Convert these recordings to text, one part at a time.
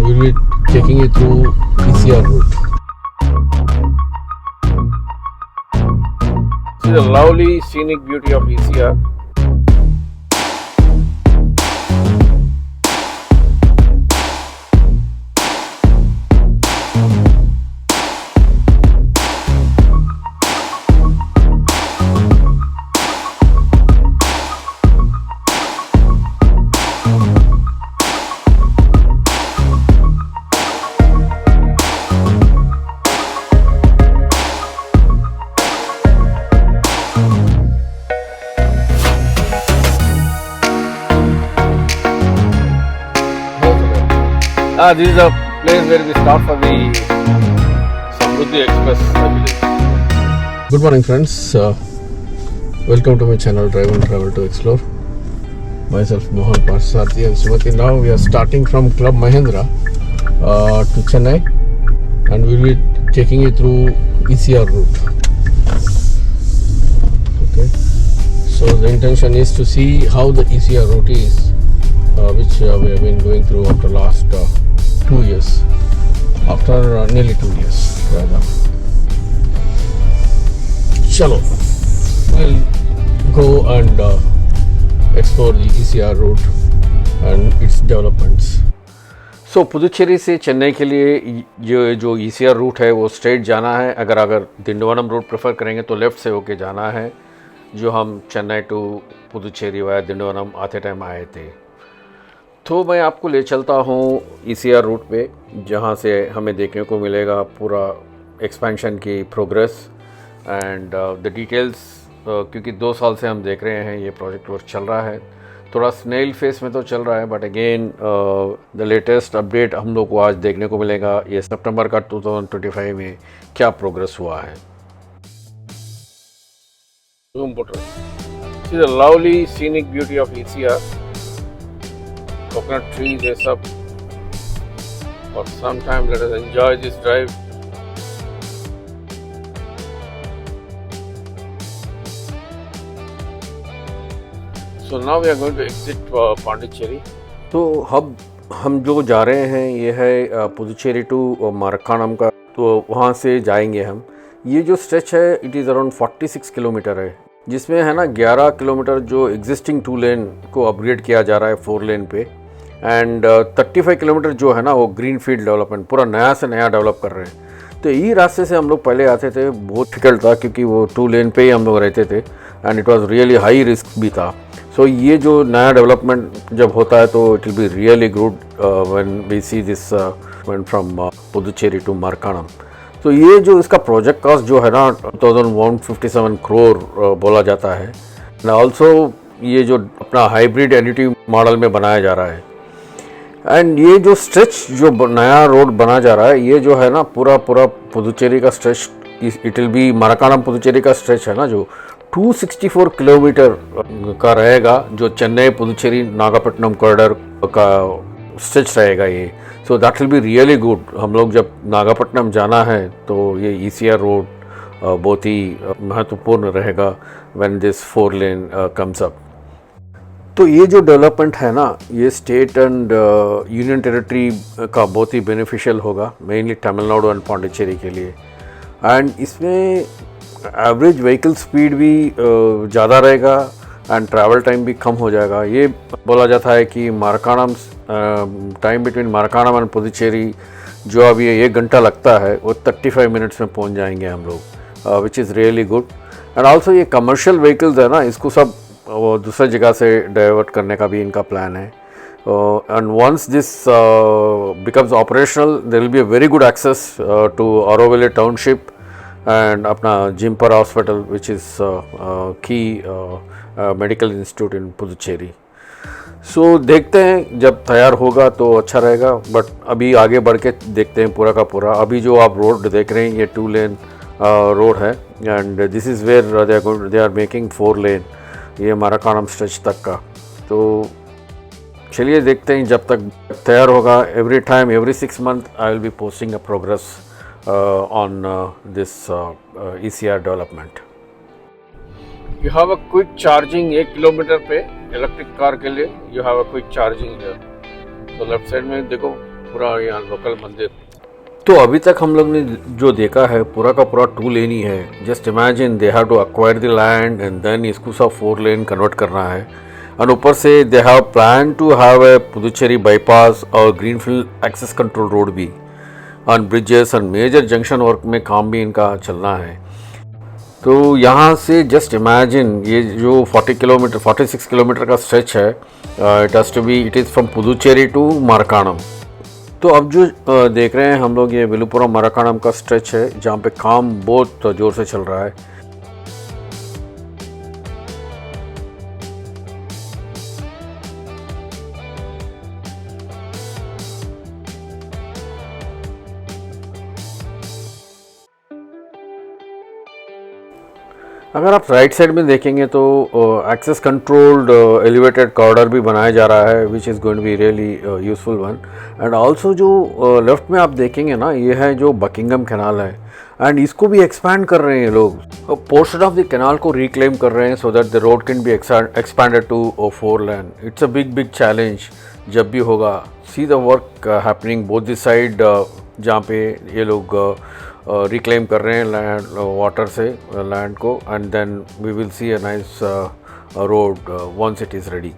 we'll be taking you through ECR route. This is a lovely scenic beauty of ECR. This is a place where we stop for the Samruddhi Express, I believe. Good morning, friends. Welcome to my channel Drive and Travel to Explore. Myself Mohan Parsarthi and Sumati. Now we are starting from Club Mahindra to Chennai, and we'll be taking you through ECR route. Okay. So the intention is to see how the ECR route is, which we have been going through after last 2 years, after nearly 2 years rather. Chalo, we'll go and explore the ECR route and its developments. So Puducherry से चेन्नई के लिए जो ECR root है वो straight जाना है. अगर दिंडवनम root prefer करेंगे तो लेफ़्ट से होके जाना है, जो हम चेन्नई टू पुदुचेरी वाया दिंडवनम आते टाइम आए थे. तो मैं आपको ले चलता हूँ ECR रूट पे, जहाँ से हमें देखने को मिलेगा पूरा एक्सपेंशन की प्रोग्रेस एंड द डिटेल्स, क्योंकि 2 साल से हम देख रहे हैं ये प्रोजेक्ट वर्क चल रहा है. थोड़ा स्नेल फेस में तो चल रहा है, but again the latest update हम लोग को आज देखने को मिलेगा ये सितंबर का 2025 में क्या प्रोग्रेस हुआ है. This is a lovely scenic beauty of ECR. Coconut trees is up. For some time, let us enjoy this drive. So now we are going to exit Pondicherry. तो अब हम जो जा रहे हैं ये है पुदुचेरी टू मारक्कानम का, तो वहाँ से जाएंगे हम. ये जो स्ट्रेच है इट इज़ अराउंड 46 किलोमीटर है, जिसमें है ना 11 किलोमीटर जो एग्जिस्टिंग 2 लेन को अपग्रेड किया जा रहा है 4 लेन पे, एंड 35 किलोमीटर जो है ना वो ग्रीन फील्ड डेवलपमेंट पूरा नया से नया डेवलप कर रहे हैं. तो ये रास्ते से हम लोग पहले आते थे, बहुत डिफिकल्ट था क्योंकि वो 2 लेन पे ही हम लोग रहते थे and it was really high risk भी था. सो ये जो नया डेवलपमेंट जब होता है तो it will be really good when we see this when from Puducherry to Marakkanam. तो ये जो इसका प्रोजेक्ट कॉस्ट जो है ना 2157 करोड़ बोला जाता है. एंड ऑल्सो ये जो अपना हाइब्रिड एडिटिव मॉडल में बनाया जा रहा है, एंड ये जो स्ट्रेच जो नया रोड बना जा रहा है ये जो है ना पूरा पुदुचेरी का stretch, it will be Marakkanam Puducherry का स्ट्रेच है ना जो 264 किलोमीटर का रहेगा, जो चेन्नई पुदुचेरी नागपट्टनम कॉरिडोर का स्ट्रेच रहेगा ये. So that will be really good. हम लोग जब नागपट्टनम जाना है तो ये ECR रोड बहुत ही महत्वपूर्ण रहेगा when this 4 lane comes up. तो ये जो डेवलपमेंट है ना ये स्टेट एंड यूनियन टेरिटरी का बहुत ही बेनिफिशियल होगा, मेनली तमिलनाडु एंड पौंडीचेरी के लिए. एंड इसमें एवरेज व्हीकल स्पीड भी ज़्यादा रहेगा एंड ट्रैवल टाइम भी कम हो जाएगा. ये बोला जाता है कि मारक्कानम टाइम बिटवीन मारक्कानम एंड पुदुचेरी जो अभी 1 घंटा लगता है वो 35 मिनट्स में पहुंच जाएंगे हम लोग, विच is really good. And also ये कमर्शियल व्हीकल्स है ना, इसको सब वो दूसरी जगह से डाइवर्ट करने का भी इनका प्लान है. And once this becomes operational there will be a very good access to Auroville township and अपना JIPMER hospital which is key medical institute in Puducherry. So देखते हैं जब तैयार होगा तो अच्छा रहेगा, बट अभी आगे बढ़ के देखते हैं पूरा का पूरा. अभी जो आप रोड देख रहे हैं ये 2 लेन रोड है, and this is where they are making 4 lane ये मारक्कानम स्ट्रेच तक का. तो चलिए देखते हैं जब तक तैयार होगा. Every 6 months I will be posting a progress on this ECR development. You have a quick charging 1 kilometre पे इलेक्ट्रिक कार के लिए. You have a quick charging here. तो लेफ्ट साइड में देखो पूरा यहाँ लोकल मंदिर। तो अभी तक हम लोग ने जो देखा है पूरा का पूरा 2 लेन ही है। Just imagine they have to acquire the land and then इसको सब 4 लेन कन्वर्ट करना है। और ऊपर से they have plan to have a Puducherry bypass और ग्रीनफील्ड एक्सेस कंट्रोल रोड भी on bridges and major junction work में काम भी इनका चलना है। तो यहाँ से जस्ट इमेजिन ये जो 46 किलोमीटर का स्ट्रेच है, it is from Puducherry to Marakkanam. तो अब जो देख रहे हैं हम लोग ये विलुपुरम मरकाणम का स्ट्रेच है जहाँ पे काम बहुत ज़ोर से चल रहा है। अगर आप राइट साइड में देखेंगे तो एक्सेस कंट्रोल्ड एलिवेटेड कॉरिडोर भी बनाया जा रहा है which is going to be really useful one. And also जो लेफ्ट में आप देखेंगे ना, ये है जो बकिंगम कैनाल है एंड इसको भी एक्सपैंड कर रहे हैं लोग। पोर्शन ऑफ द कैनाल को रिक्लेम कर रहे हैं so that the road can be expanded to 4 lane. It's a big challenge जब भी होगा। See the work happening both this side जहाँ पे ये लोग रिक्लेम कर रहे हैं लैंड वाटर से लैंड को, and then we will see a nice road once it is ready.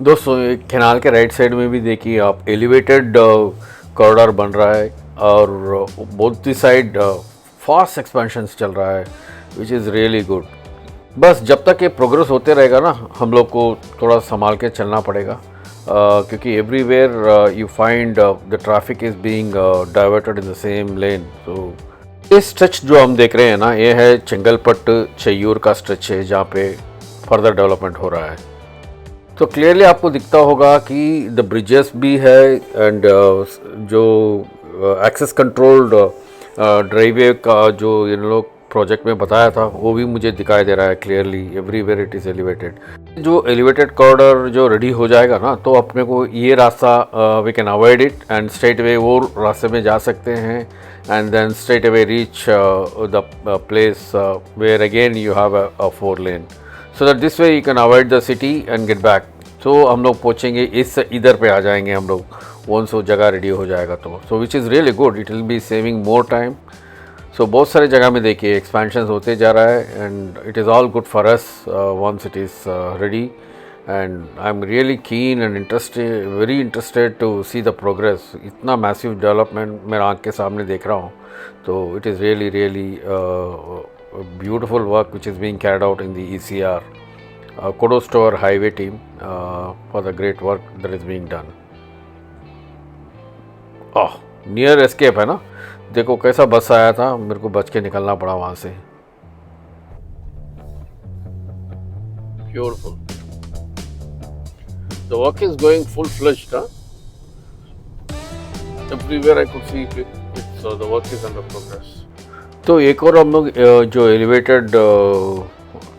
दोस्तों कैनाल के राइट साइड में भी देखिए आप, एलिवेटेड कॉरिडोर बन रहा है और both the side fast expansions चल रहा है विच इज़ रियली गुड। बस जब तक ये प्रोग्रेस होते रहेगा ना, हम लोग को थोड़ा संभाल के चलना पड़ेगा क्योंकि everywhere you find the traffic is being diverted in the same lane. तो ये स्ट्रेच जो हम देख रहे हैं ना, ये है चेंगलपट्ट चैयूर का स्ट्रेच है जहाँ पे फर्दर डेवलपमेंट हो रहा है। तो क्लियरली आपको दिखता होगा कि द ब्रिजेस भी है एंड जो एक्सेस कंट्रोल्ड ड्राइवे का जो इन लोग प्रोजेक्ट में बताया था वो भी मुझे दिखाई दे रहा है clearly. Everywhere it is elevated. जो एलिवेटेड कॉरिडोर जो रेडी हो जाएगा ना, तो अपने को ये रास्ता we can avoid it and straight away वो रास्ते में जा सकते हैं and then straight away reach the place where again you have a 4 lane, so that this way you can avoid the city and get back. तो हम लोग पहुँचेंगे इस इधर पे आ जाएंगे हम लोग वंस वो जगह रेडी हो जाएगा तो। So which is really good, it will be saving more time. So बहुत सारे जगह में देखिए एक्सपेंशन होते जा रहा है and it is all good for us once it is ready. And I am really keen and very interested to see the progress. इतना मैसिव डेवलपमेंट मेरे आँख के सामने देख रहा हूँ, तो it is really beautiful work which is being carried out in the ECR. Kudos to our highway team for the great work that is being done. Near escape है ना, देखो कैसा बस आया था, मेरे को बच के निकलना पड़ा वहाँ से। Beautiful. The work is going full-fledged, huh? Everywhere I could see it, so the work is under progress. तो एक और हम लोग जो एलिवेटेड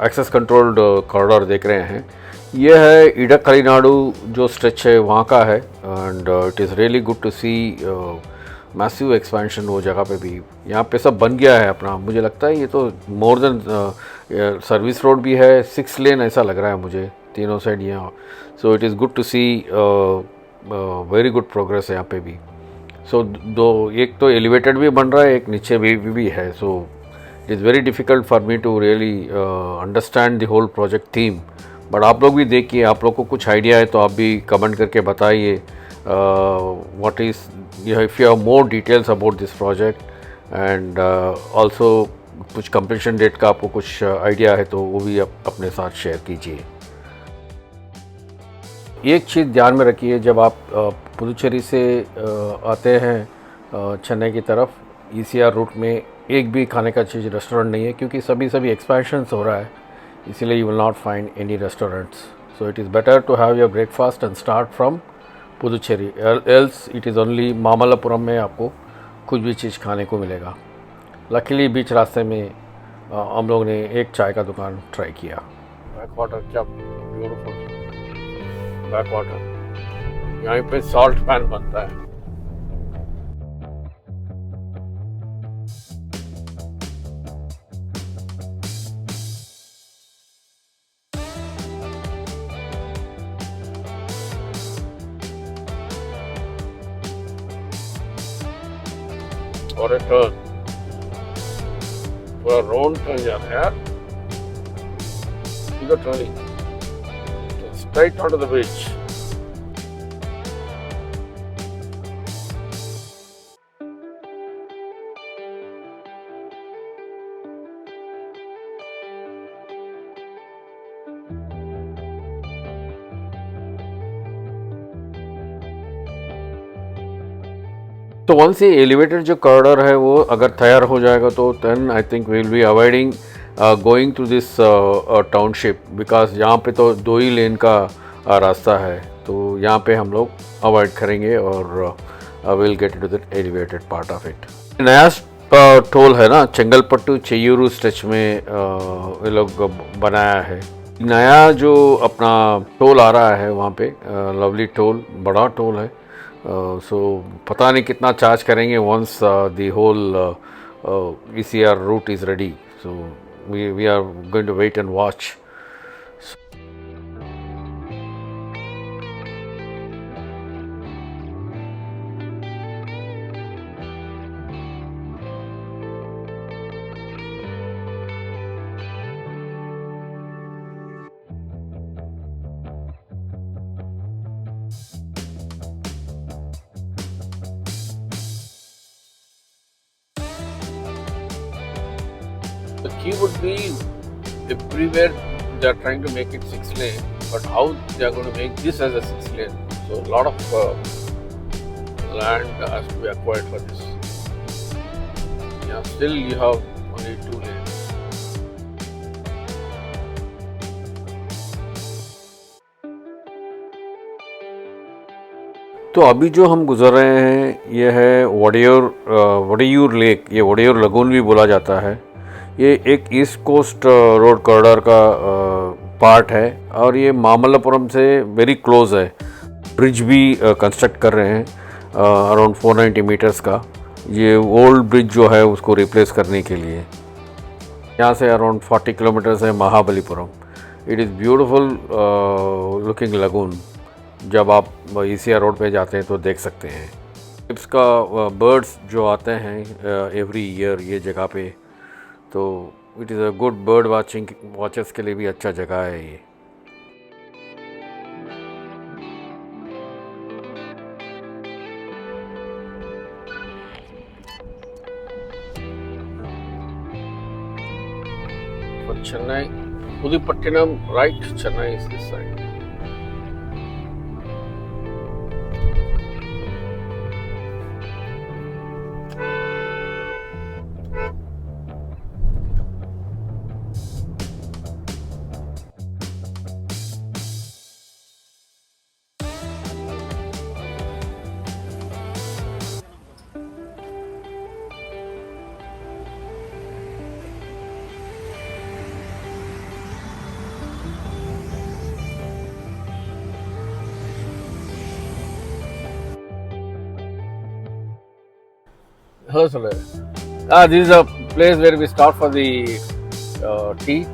एक्सेस कंट्रोल्ड कॉरिडोर देख रहे हैं, ये है इडक्कलिनाडु जो स्ट्रेच है वहाँ का है and it is really good to see massive expansion वो जगह पे भी। यहाँ पे सब बन गया है अपना, मुझे लगता है ये तो मोर देन सर्विस रोड भी है, 6 लेन ऐसा लग रहा है मुझे तीनों साइड यहाँ। So it is good to see very good progress यहाँ पे भी। सो एक तो एलिवेटेड भी बन रहा है, एक नीचे भी है। So it is very difficult for me to really understand the whole project theme, but आप लोग भी देखिए, आप लोग को कुछ आइडिया है तो आप भी कमेंट करके बताइए what is if you have more details about this project and also कुछ कंप्लीशन डेट का आपको कुछ आइडिया है तो वो भी आप अपने साथ शेयर कीजिए। एक चीज़ ध्यान में रखिए, जब आप पुदुचेरी से आते हैं चेन्नई की तरफ, ECR रूट में एक भी खाने का चीज़ रेस्टोरेंट नहीं है क्योंकि सभी एक्सपेंशंस हो रहा है, इसीलिए you will not find any restaurants. So it is better to have your breakfast and start from Puducherry, else it is only Mamallapuram में आपको कुछ भी चीज़ खाने को मिलेगा। लकीली बीच रास्ते में हम लोग ने एक चाय का दुकान ट्राई किया। बैक वाटर, क्या ब्यूटीफुल बैक वाटर। यहाँ पे सॉल्ट पैन बनता है। और एक टर्न, पूरा राउंड टर्न जाता है यार, इधर turning straight onto the beach. तो वंस ये एलिवेटेड जो कॉरिडोर है वो अगर तैयार हो जाएगा तो then I think we will be avoiding going to this township, because यहाँ पे तो 2 ही लेन का रास्ता है, तो यहाँ पे हम लोग अवॉइड करेंगे और will get to the elevated part of it. नया टोल है ना, चेंगलपट्टू चेयूरू स्ट्रेच में ये लोग बनाया है। नया जो अपना टोल आ रहा है वहाँ पे लवली टोल, बड़ा टोल है। सो पता नहीं कितना चार्ज करेंगे once the whole ECR route is ready. So we are going to wait and watch. The key would be everywhere they are trying to make it 6 lane, but how they are going to make this as a 6 lane? So a lot of land has to be acquired for this. Yeah, still you have only 2 lanes. तो अभी जो हम गुजर रहे हैं ये है वड़ियूर lake, ये वड़ियूर लगून भी बोला जाता है। ये एक ईस्ट कोस्ट रोड कॉरिडोर का पार्ट है और ये मामल्लपुरम से वेरी क्लोज है। ब्रिज भी कंस्ट्रक्ट कर रहे हैं अराउंड 490 मीटर्स का। ये ओल्ड ब्रिज जो है उसको रिप्लेस करने के लिए। यहाँ से अराउंड 40 किलोमीटर्स है Mahabalipuram. It is beautiful looking lagoon. जब आप ECR रोड पे जाते हैं तो देख सकते हैं इसका बर्ड्स जो आते हैं एवरी ईयर ये जगह पे, तो it is a good bird watchers के लिए भी अच्छा जगह है ये। For Chennai, Pudipattinam, right? Chennai is this side. Hello, sir. This is a place where we stop for the tea.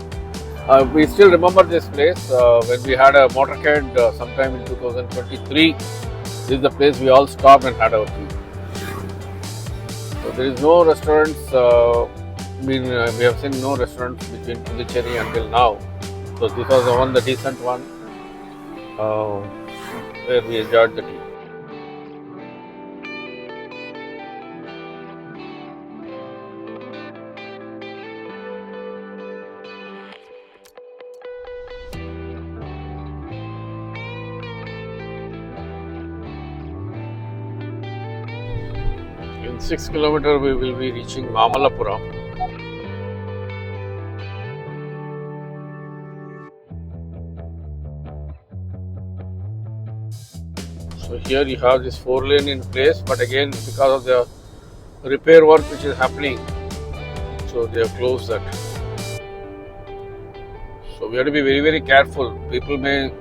We still remember this place when we had a motorcade sometime in 2023. This is the place we all stopped and had our tea. So there is no restaurants. We have seen no restaurants between Puducherry until now. So this was the decent one where we enjoyed the tea. In 6 kilometers we will be reaching Mamalapuram. So here you have this 4-lane in place, but again because of the repair work which is happening, so they have closed that. So we have to be very, very careful. People may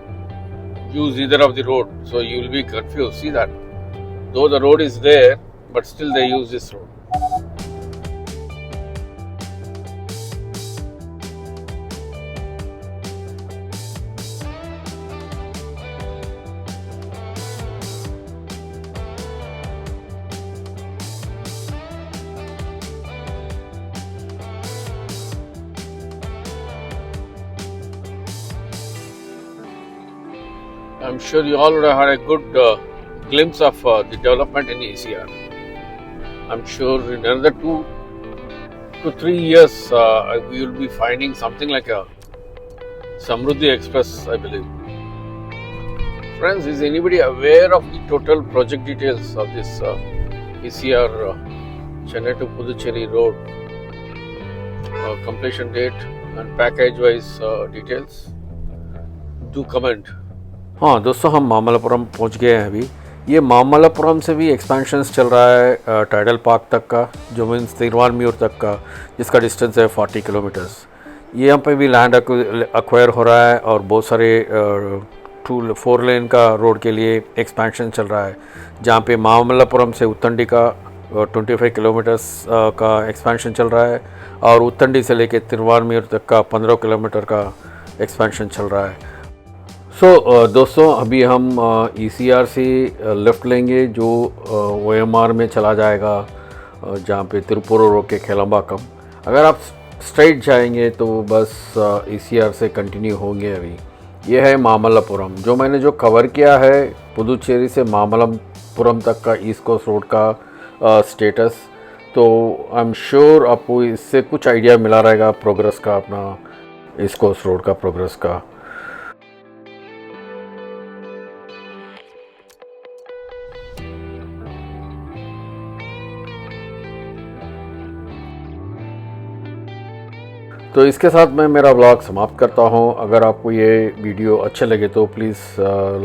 use either of the road, so you will be confused. See that, though the road is there, but still they use this road. I'm sure you all would have had a good glimpse of the development in ECR. I'm sure in another 2 to 3 years we will be finding something like a Samruddhi Express, I believe. Friends, is anybody aware of the total project details of this ECR Chennai to Puducherry road? Completion date and package wise details? Do comment. हाँ दोस्तों, हम मामल्लापुरम पहुंच गए हैं अभी। ये मामल्लापुरम से भी एक्सपेंशंस चल रहा है टाइडल पार्क तक का, जो मीन्स तिरुवानमियूर तक का, जिसका डिस्टेंस है 40 किलोमीटर्स। ये यहाँ पे भी लैंड एक्वायर हो रहा है और बहुत सारे 4 लेन का रोड के लिए एक्सपेंशन चल रहा है, जहाँ पे मामल्लापुरम से उत्तंडी का 25 किलोमीटर्स का एक्सपेंशन चल रहा है और उत्तंडी से लेके तिरुवानमियूर तक का 15 किलोमीटर का एक्सपेंशन चल रहा है। दोस्तों, अभी हम ECR से लेफ़्ट लेंगे जो OMR में चला जाएगा, जहाँ पे तिरुपुर रोड के खेलम्बाकम। अगर आप स्ट्रेट जाएंगे तो बस ECR से कंटिन्यू होंगे। अभी ये है मामल्लापुरम, जो मैंने जो कवर किया है पुदुचेरी से मामल्लापुरम तक का ईस्ट कोस्ट रोड का स्टेटस। तो आई एम श्योर आपको इससे कुछ आइडिया मिला रहेगा प्रोग्रेस का, अपना ईस्ट कोस्ट रोड का प्रोग्रेस का। तो इसके साथ मैं मेरा व्लॉग समाप्त करता हूं। अगर आपको ये वीडियो अच्छे लगे तो प्लीज़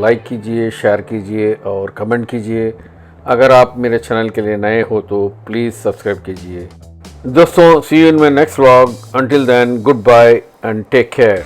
लाइक कीजिए, शेयर कीजिए और कमेंट कीजिए। अगर आप मेरे चैनल के लिए नए हो तो प्लीज़ सब्सक्राइब कीजिए। दोस्तों, see you in my next vlog. Until then, goodbye and take care.